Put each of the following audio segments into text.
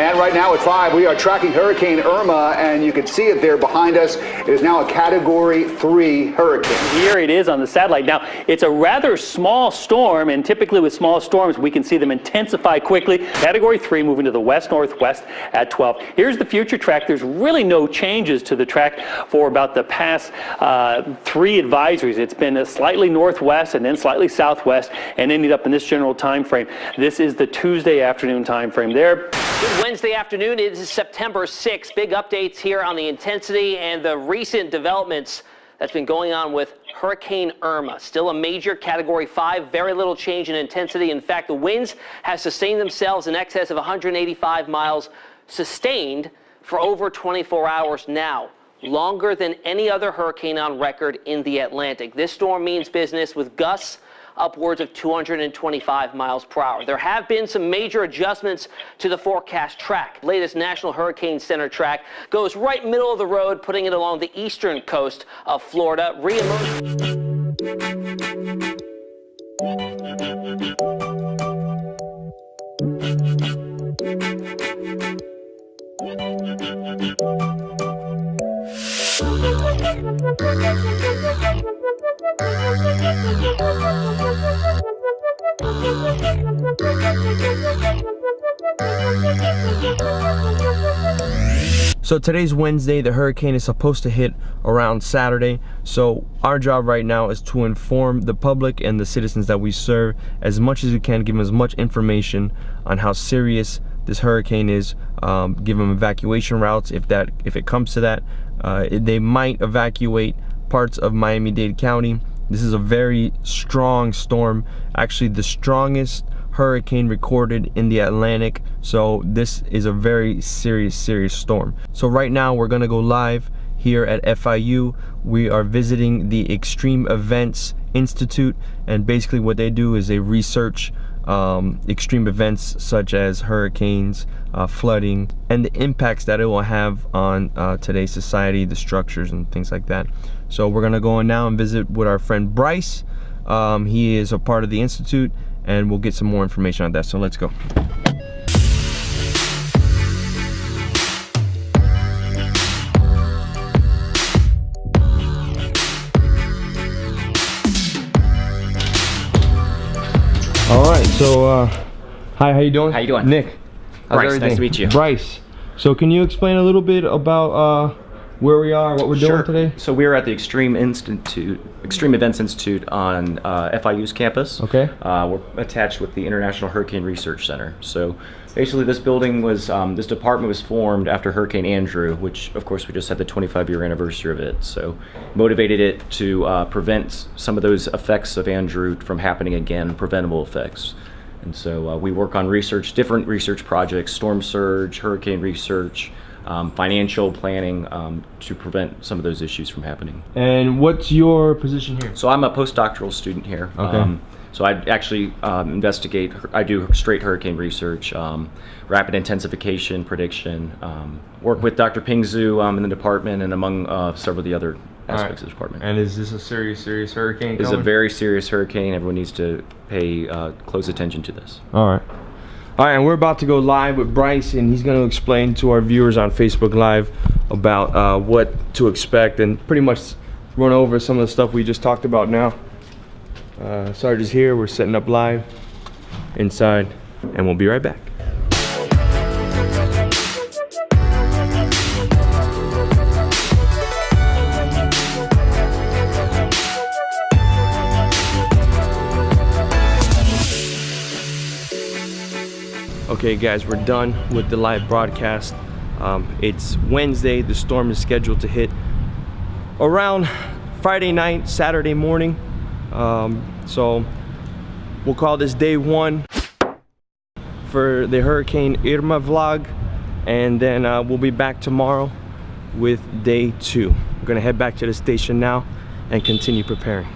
And right now at 5, we are tracking Hurricane Irma, and you can see it there behind us. It is now a Category 3 hurricane. Here it is on the satellite. Now, it's a rather small storm, and typically with small storms, we can see them intensify quickly. Category 3 moving to the west-northwest at 12. Here's the future track. There's really no changes to the track for about the past 3 advisories. It's been slightly northwest and then slightly southwest and ended up in this general time frame. This is the Tuesday afternoon time frame there. Good Wednesday afternoon. It is September 6th. Big updates here on the intensity and the recent developments that's been going on with Hurricane Irma. Still a major Category 5, very little change in intensity. In fact, the winds have sustained themselves in excess of 185 miles sustained for over 24 hours now, longer than any other hurricane on record in the Atlantic. This storm means business with gusts upwards of 225 miles per hour. There have been some major adjustments to the forecast track. Latest National Hurricane Center track goes right middle of the road, putting it along the eastern coast of Florida. So today's Wednesday. The hurricane is supposed to hit around Saturday. So our job right now is to inform the public and the citizens that we serve as much as we can, give them as much information on how serious this hurricane is, give them evacuation routes if it comes to that. They might evacuate parts of Miami-Dade County. This is a very strong storm, actually the strongest hurricane recorded in the Atlantic. So this is a very serious storm. So right now we're gonna go live here at FIU. We are visiting the Extreme Events Institute, and basically what they do is they research extreme events such as hurricanes, flooding, and the impacts that it will have on today's society, the structures and things like that. So we're gonna go in now and visit with our friend Bryce. He is a part of the Institute, and we'll get some more information on that. So let's go. All right, so hi, how you doing? How you doing? Nick. How's Bryce, everything? nice to meet you. Bryce. So can you explain a little bit about where we are, what we're doing today? So we're at the Extreme Events Institute on FIU's campus. Okay. We're attached with the International Hurricane Research Center. So basically this building was, this department was formed after Hurricane Andrew, which of course we just had the 25-year anniversary of it. So motivated it to prevent some of those effects of Andrew from happening again, preventable effects. And so we work on different research projects, storm surge, hurricane research, financial planning to prevent some of those issues from happening. And what's your position here? So I'm a postdoctoral student here. Okay. So I actually I do straight hurricane research, rapid intensification prediction, work with Dr. Ping Zhu in the department and among several of the other aspects of the department. And is this a serious hurricane? It's a very serious hurricane. Everyone needs to pay close attention to this. All right, and we're about to go live with Bryce, and he's going to explain to our viewers on Facebook Live about what to expect and pretty much run over some of the stuff we just talked about now. Sarge is here. We're setting up live inside, and we'll be right back. Okay guys, we're done with the live broadcast. It's Wednesday. The storm is scheduled to hit around Friday night, Saturday morning. So we'll call this day 1 for the Hurricane Irma vlog, and then we'll be back tomorrow with day 2. We're gonna head back to the station now and continue preparing.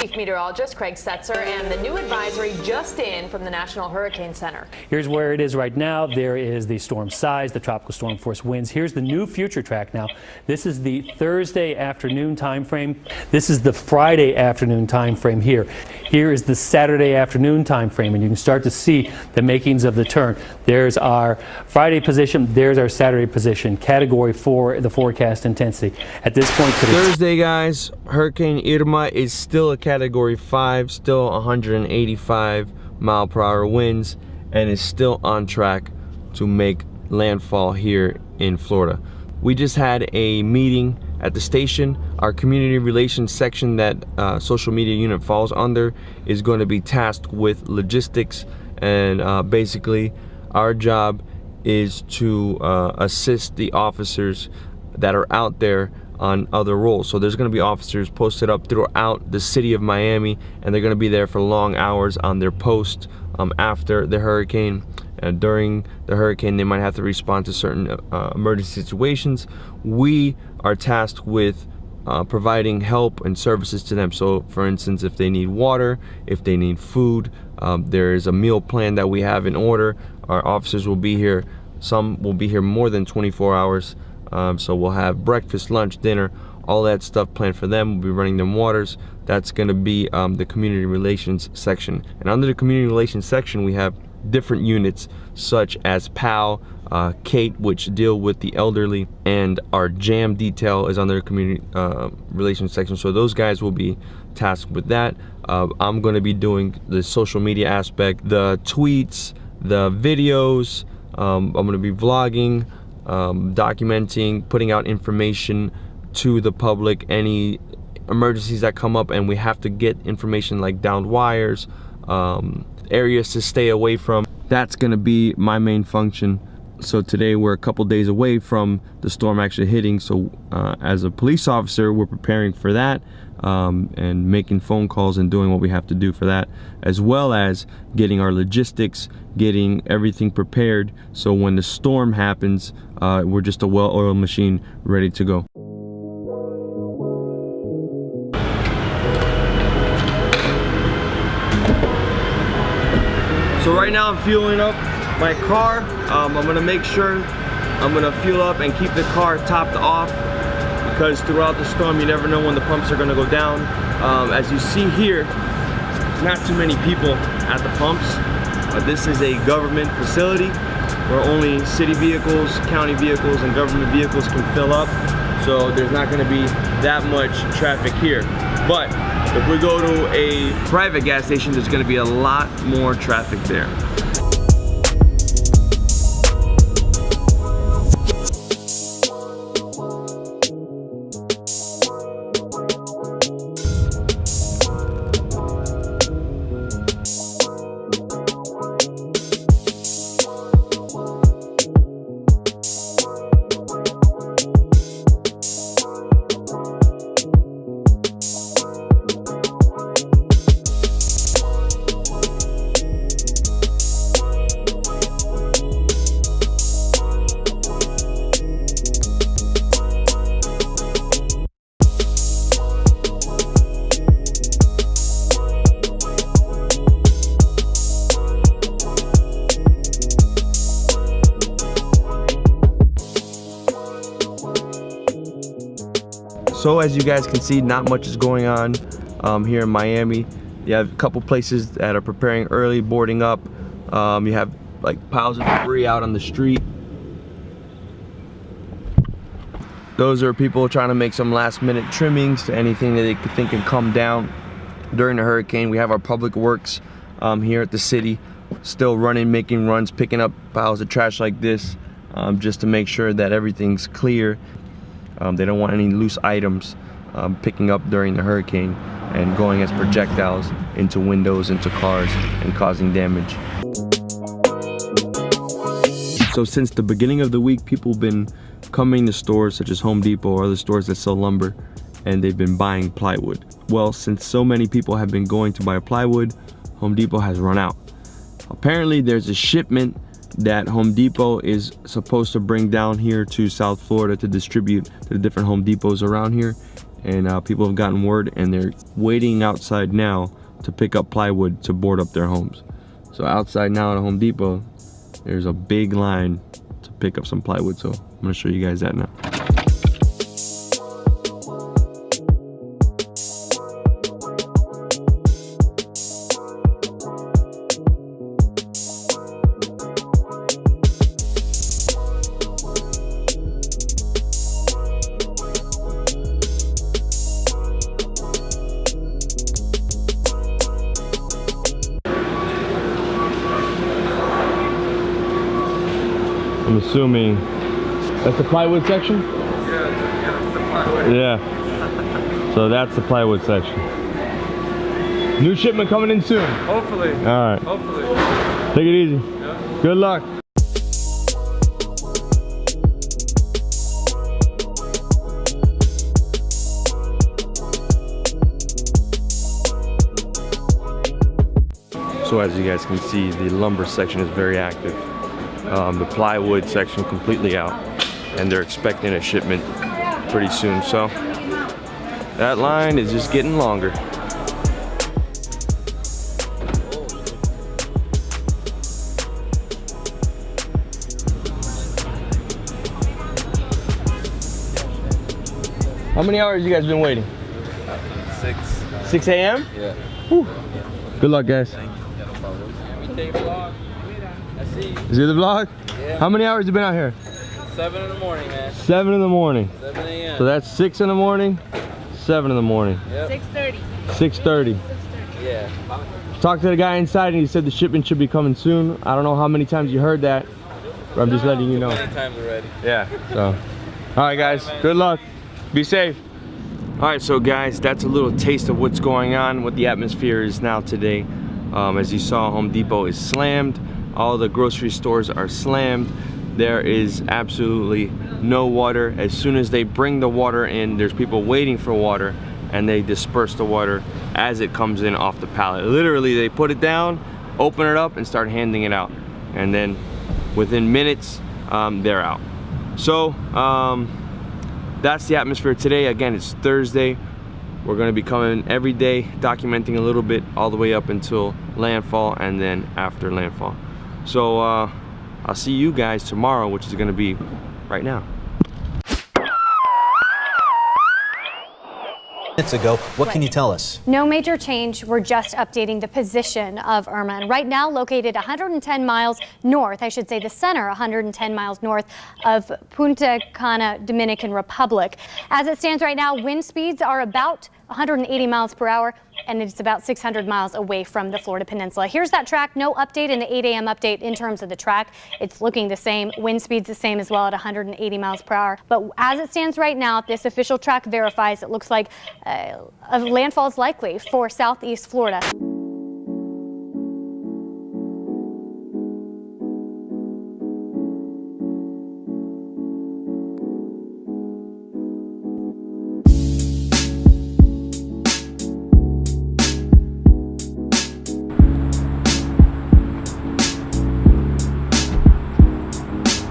Chief Meteorologist Craig Setzer, and the new advisory just in from the National Hurricane Center. Here's where it is right now. There is the storm size, the tropical storm force winds. Here's the new future track now. This is the Thursday afternoon time frame. This is the Friday afternoon time frame here. Here is the Saturday afternoon time frame, and you can start to see the makings of the turn. There's our Friday position. There's our Saturday position. Category 4, the forecast intensity. At this point, Thursday, guys, Hurricane Irma is still a Category 5, still 185 mile per hour winds, and is still on track to make landfall here in Florida. We just had a meeting at the station. Our community relations section that social media unit falls under is going to be tasked with logistics, and basically our job is to assist the officers that are out there on other roles. So there's going to be officers posted up throughout the city of Miami, and they're going to be there for long hours on their post after the hurricane. During the hurricane, they might have to respond to certain emergency situations. We are tasked with providing help and services to them. So for instance, if they need water, if they need food, there is a meal plan that we have in order. Our officers will be here. Some will be here more than 24 hours. So we'll have breakfast, lunch, dinner, all that stuff planned for them. We'll be running them waters. That's going to be the community relations section. And under the community relations section, we have different units such as PAL, Kate, which deal with the elderly, and our JAM detail is under the community relations section. So those guys will be tasked with that. I'm going to be doing the social media aspect, the tweets, the videos. I'm going to be vlogging, documenting, putting out information to the public, any emergencies that come up and we have to get information like downed wires, areas to stay away from. That's going to be my main function. So today we're a couple days away from the storm actually hitting, so as a police officer we're preparing for that, and making phone calls and doing what we have to do for that, as well as getting our logistics, getting everything prepared, so when the storm happens we're just a well-oiled machine ready to go. So right now I'm fueling up my car. I'm gonna make sure I'm gonna fuel up and keep the car topped off, because throughout the storm you never know when the pumps are gonna go down. As you see here, not too many people at the pumps. This is a government facility where only city vehicles, county vehicles, and government vehicles can fill up. So there's not gonna be that much traffic here. But if we go to a private gas station, there's gonna be a lot more traffic there. So as you guys can see, not much is going on here in Miami. You have a couple places that are preparing early, boarding up. You have like piles of debris out on the street. Those are people trying to make some last minute trimmings to anything that they could think can come down during the hurricane. We have our public works here at the city still running, making runs, picking up piles of trash like this, just to make sure that everything's clear. They don't want any loose items picking up during the hurricane and going as projectiles into windows, into cars, and causing damage. So since the beginning of the week, people have been coming to stores such as Home Depot or other stores that sell lumber, and they've been buying plywood. Well, since so many people have been going to buy plywood, Home Depot has run out. Apparently there's a shipment that Home Depot is supposed to bring down here to South Florida to distribute to the different Home Depots around here, and people have gotten word, and they're waiting outside now to pick up plywood to board up their homes. So outside now at Home Depot, there's a big line to pick up some plywood. So I'm gonna show you guys that now. I'm assuming that's the plywood section? Yeah, it's the plywood. Yeah. So that's the plywood section. New shipment coming in soon. Hopefully. All right. Hopefully. Take it easy. Yeah. Good luck. So as you guys can see, the lumber section is very active. The plywood section completely out, and they're expecting a shipment pretty soon. So that line is just getting longer. How many hours you guys been waiting? 6. 6 a.m.? Yeah. Whew. Good luck, guys. Is it the vlog? Yeah. How many hours you been out here? 7 in the morning, man. 7 in the morning. 7 a.m. So that's 6 in the morning, 7 in the morning. Yep. 6:30. 6:30. Yeah. Talked to the guy inside and he said the shipment should be coming soon. I don't know how many times you heard that, but I'm just letting you know. Many times already. Yeah. So, all right, guys. Good luck. Be safe. All right, so guys, that's a little taste of what's going on, what the atmosphere is now today. As you saw, Home Depot is slammed. All the grocery stores are slammed. There is absolutely no water. As soon as they bring the water in, there's people waiting for water, and they disperse the water as it comes in off the pallet. Literally, they put it down, open it up, and start handing it out. And then within minutes, they're out. So that's the atmosphere today. Again, it's Thursday. We're gonna be coming every day, documenting a little bit all the way up until landfall and then after landfall. So I'll see you guys tomorrow, which is gonna be right now. Minutes ago, what can you tell us? No major change. We're just updating the position of Irma. And right now located 110 miles north, I should say the center 110 miles north of Punta Cana, Dominican Republic. As it stands right now, wind speeds are about 180 miles per hour, and it's about 600 miles away from the Florida Peninsula. Here's that track. No update in the 8 a.m. update in terms of the track. It's looking the same. Wind speeds the same as well at 180 miles per hour. But as it stands right now, this official track verifies it looks like a landfall is likely for southeast Florida.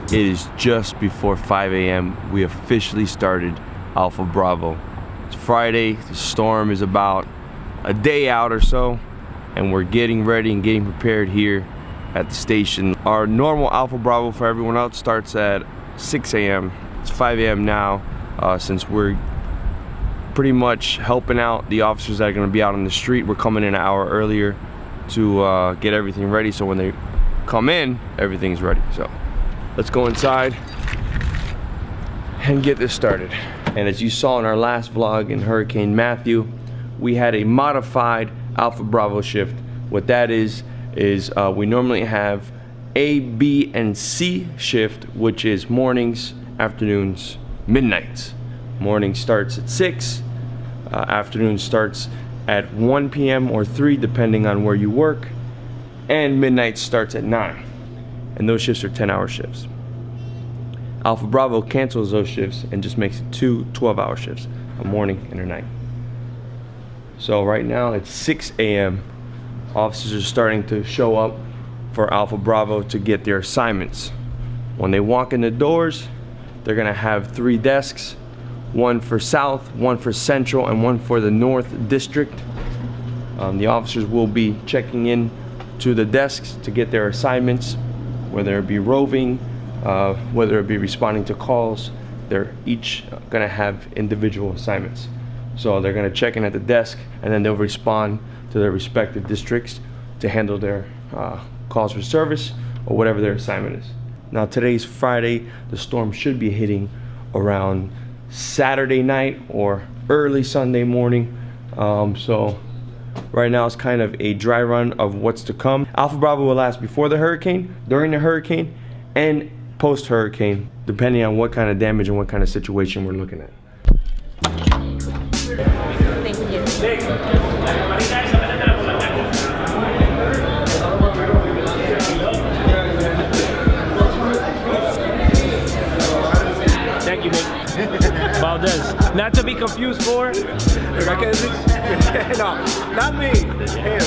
It is just before 5 a.m. We officially started Alpha Bravo. It's Friday, the storm is about a day out or so, and we're getting ready and getting prepared here at the station. Our normal Alpha Bravo for everyone else starts at 6 a.m. It's 5 a.m. now, since we're pretty much helping out the officers that are gonna be out on the street. We're coming in an hour earlier to get everything ready, so when they come in, everything's ready. So let's go inside and get this started. And as you saw in our last vlog in Hurricane Matthew, we had a modified Alpha Bravo shift. What that is we normally have A, B, and C shift, which is mornings, afternoons, midnights. Morning starts at 6, afternoon starts at 1 p.m. or 3, depending on where you work, and midnight starts at 9. And those shifts are 10-hour shifts. Alpha Bravo cancels those shifts and just makes it 2 12-hour shifts, a morning and a night. So right now it's 6 a.m. Officers are starting to show up for Alpha Bravo to get their assignments. When they walk in the doors, they're gonna have 3 desks. one for South, one for Central, and one for the North District. The officers will be checking in to the desks to get their assignments, whether it be roving, whether it be responding to calls. They're each gonna have individual assignments. So they're gonna check in at the desk, and then they'll respond to their respective districts to handle their calls for service or whatever their assignment is. Now today's Friday. The storm should be hitting around Saturday night or early Sunday morning. So right now it's kind of a dry run of what's to come. Alpha Bravo will last before the hurricane, during the hurricane, and post-hurricane, depending on what kind of damage and what kind of situation we're looking at. Thank you. Thank you, Nick. Valdez. Not to be confused for. No, not me. Him.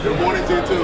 Good morning to you too.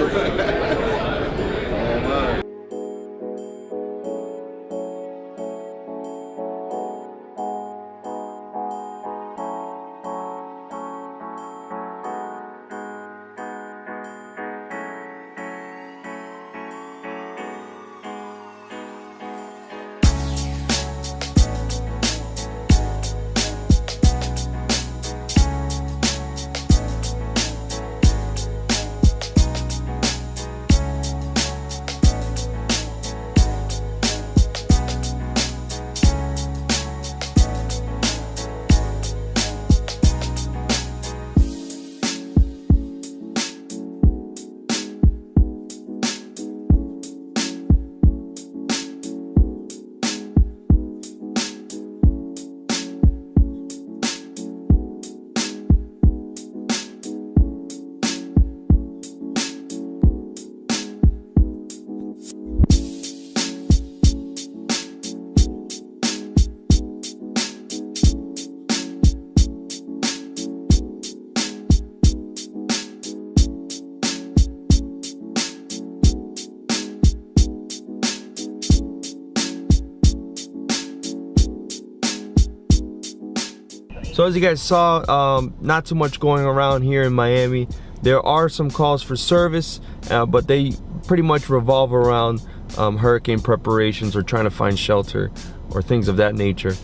So as you guys saw, not too much going around here in Miami. There are some calls for service, but they pretty much revolve around hurricane preparations or trying to find shelter or things of that nature.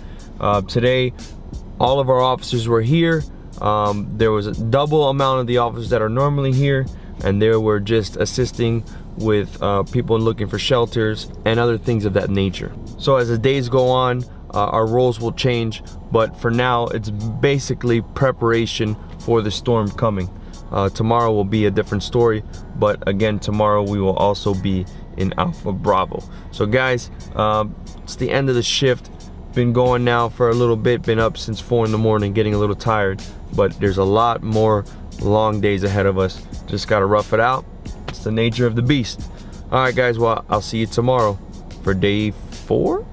Today, all of our officers were here. There was a double amount of the officers that are normally here, and they were just assisting with people looking for shelters and other things of that nature. So as the days go on, our roles will change, but for now it's basically preparation for the storm coming. Tomorrow will be a different story, but again, tomorrow we will also be in Alpha Bravo. So guys, it's the end of the shift. Been going now for a little bit, been up since 4 in the morning, getting a little tired, but there's a lot more long days ahead of us. Just gotta rough it out. It's the nature of the beast. All right guys, well, I'll see you tomorrow for day 4.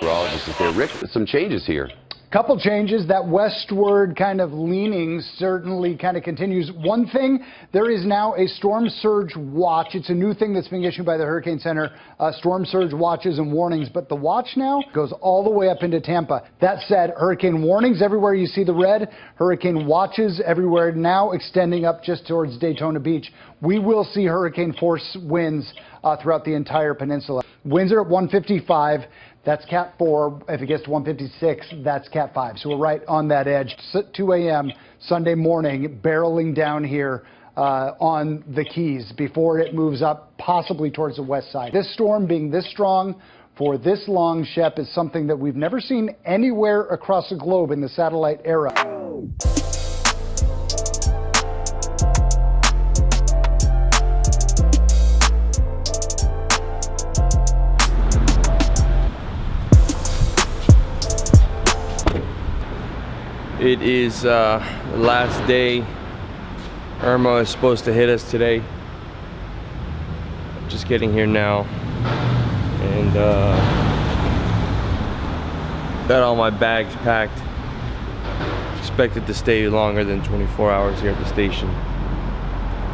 Meteorologist is there. Rick, some changes here. Couple changes. That westward kind of leaning certainly kind of continues. One thing, there is now a storm surge watch. It's a new thing that's being issued by the Hurricane Center, storm surge watches and warnings. But the watch now goes all the way up into Tampa. That said, hurricane warnings everywhere you see the red, hurricane watches everywhere now extending up just towards Daytona Beach. We will see hurricane force winds throughout the entire peninsula. Winds are at 155. That's Cat 4. If it gets to 156, that's Cat 5. So we're right on that edge. 2 a.m. Sunday morning, barreling down here on the Keys before it moves up possibly towards the west side. This storm being this strong for this long, Shep, is something that we've never seen anywhere across the globe in the satellite era. It is the last day. Irma is supposed to hit us today. Just getting here now. And Got all my bags packed. Expected to stay longer than 24 hours here at the station.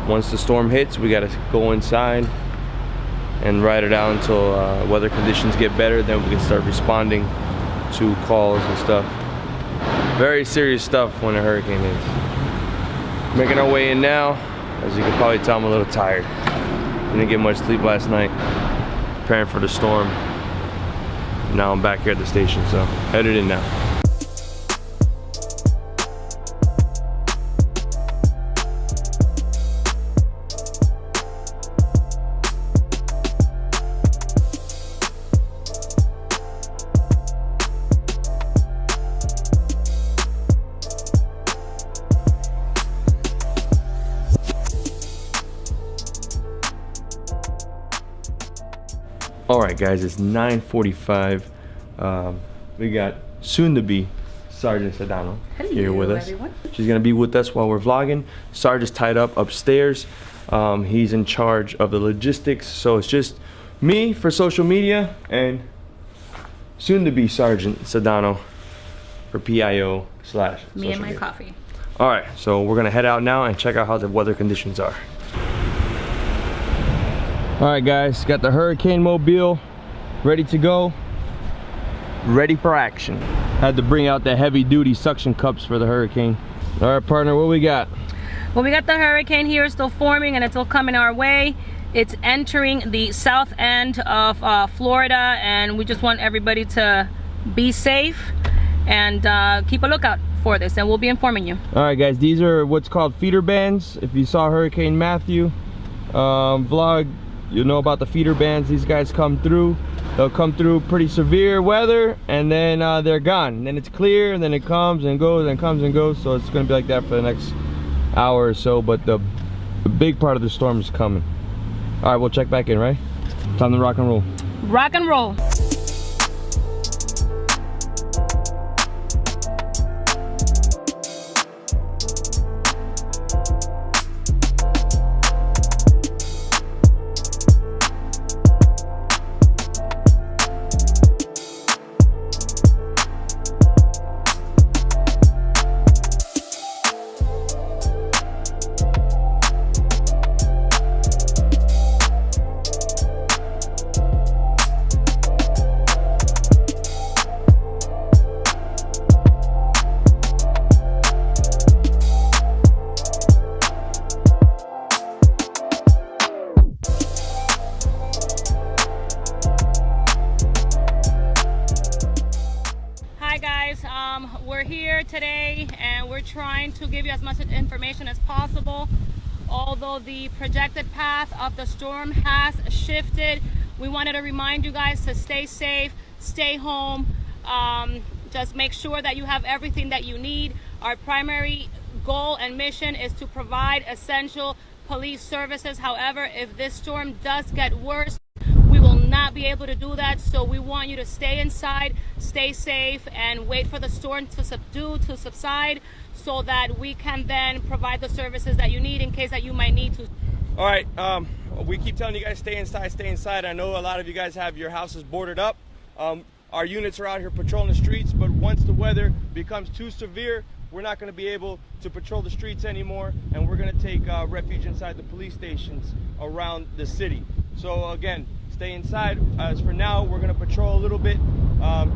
Once the storm hits, we gotta go inside and ride it out until weather conditions get better. Then we can start responding to calls and stuff. Very serious stuff when a hurricane hits. Making our way in now. As you can probably tell, I'm a little tired. Didn't get much sleep last night. Preparing for the storm. Now I'm back here at the station, so headed in now. All right, guys, it's 9:45. We got soon-to-be Sergeant Sedano here with us. Everyone. She's gonna be with us while we're vlogging. Sarge is tied up upstairs. He's in charge of the logistics, so it's just me for social media and soon-to-be Sergeant Sedano for PIO / Me and my coffee. All right, so we're gonna head out now and check out how the weather conditions are. All right, guys, got the Hurricane Mobile ready to go, ready for action. Had to bring out the heavy-duty suction cups for the hurricane. All right, partner, what we got? Well, we got the hurricane here still forming, and it's all coming our way. It's entering the south end of Florida, and we just want everybody to be safe and keep a lookout for this, and we'll be informing you. All right, guys, these are what's called feeder bands. If you saw Hurricane Matthew vlog, you know about the feeder bands. These guys come through. They'll come through pretty severe weather, and then they're gone. And then it's clear, and then it comes and goes and comes and goes. So it's gonna be like that for the next hour or so, but the big part of the storm is coming. All right, we'll check back in, right? Time to rock and roll. Rock and roll. We're here today and we're trying to give you as much information as possible. Although the projected path of the storm has shifted, we wanted to remind you guys to stay safe, stay home, just make sure that you have everything that you need. Our primary goal and mission is to provide essential police services. However, if this storm does get worse, we will not be able to do that, so we want you to stay inside, stay safe, and wait for the storm to subside, so that we can then provide the services that you need in case that you might need to. All right, we keep telling you guys stay inside, stay inside. I know a lot of you guys have your houses boarded up. Our units are out here patrolling the streets, but once the weather becomes too severe, we're not going to be able to patrol the streets anymore, and we're going to take refuge inside the police stations around the city. So again, stay inside. As for now, we're going to patrol a little bit.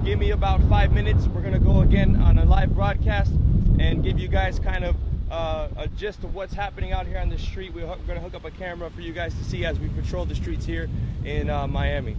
Give me about 5 minutes. We're going to go again on a live broadcast and give you guys kind of a gist of what's happening out here on the street. We're going to hook up a camera for you guys to see as we patrol the streets here in Miami.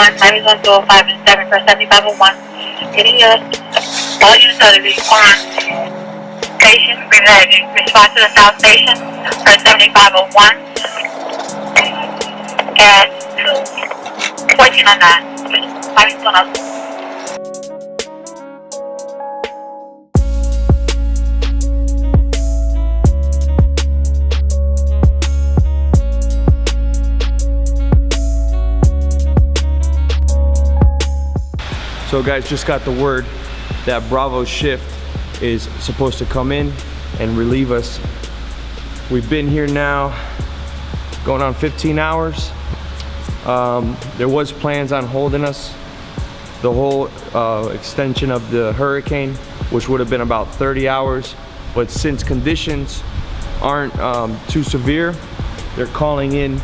7501, 91205 and 7 for 7501. Getting your all units out of the on station, relating. Response to the South Station for 7501 and 214 on that. 912. So guys, just got the word that Bravo shift is supposed to come in and relieve us. We've been here now going on 15 hours. There was plans on holding us the whole extension of the hurricane, which would have been about 30 hours. But since conditions aren't too severe, they're calling in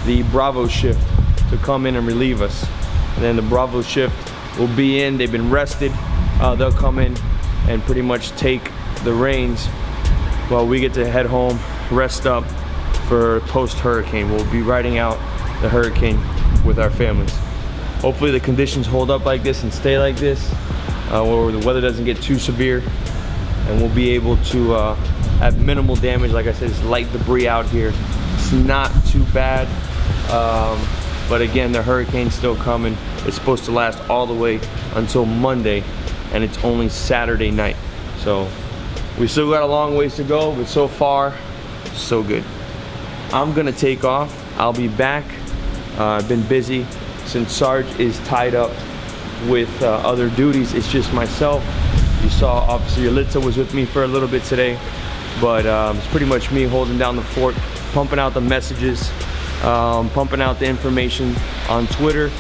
the Bravo shift to come in and relieve us. And then the Bravo shift will be in, they've been rested. They'll come in and pretty much take the reins while we get to head home, rest up for post-hurricane. We'll be riding out the hurricane with our families. Hopefully the conditions hold up like this and stay like this, where the weather doesn't get too severe, and we'll be able to have minimal damage. Like I said, it's light debris out here. It's not too bad, but again, the hurricane's still coming. It's supposed to last all the way until Monday, and it's only Saturday night. So we still got a long ways to go, but so far, so good. I'm gonna take off. I'll be back. I've been busy since Sarge is tied up with other duties. It's just myself. You saw, obviously, Yalitza was with me for a little bit today, but it's pretty much me holding down the fort, pumping out the messages, pumping out the information on Twitter.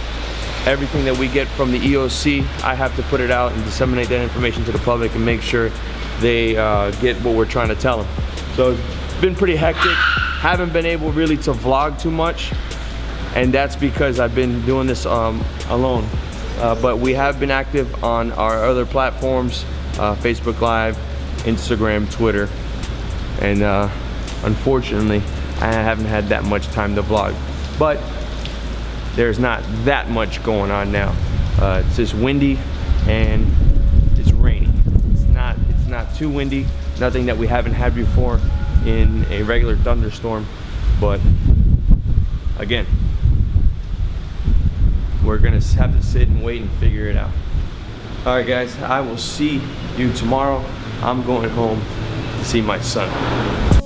Everything that we get from the EOC, I have to put it out and disseminate that information to the public and make sure they get what we're trying to tell them. So it's been pretty hectic. Haven't been able really to vlog too much, and that's because I've been doing this alone. But we have been active on our other platforms, Facebook Live, Instagram, Twitter, and unfortunately, I haven't had that much time to vlog. But there's not that much going on now. It's just windy and it's rainy. It's not too windy, nothing that we haven't had before in a regular thunderstorm, but again, we're gonna have to sit and wait and figure it out. All right guys, I will see you tomorrow. I'm going home to see my son.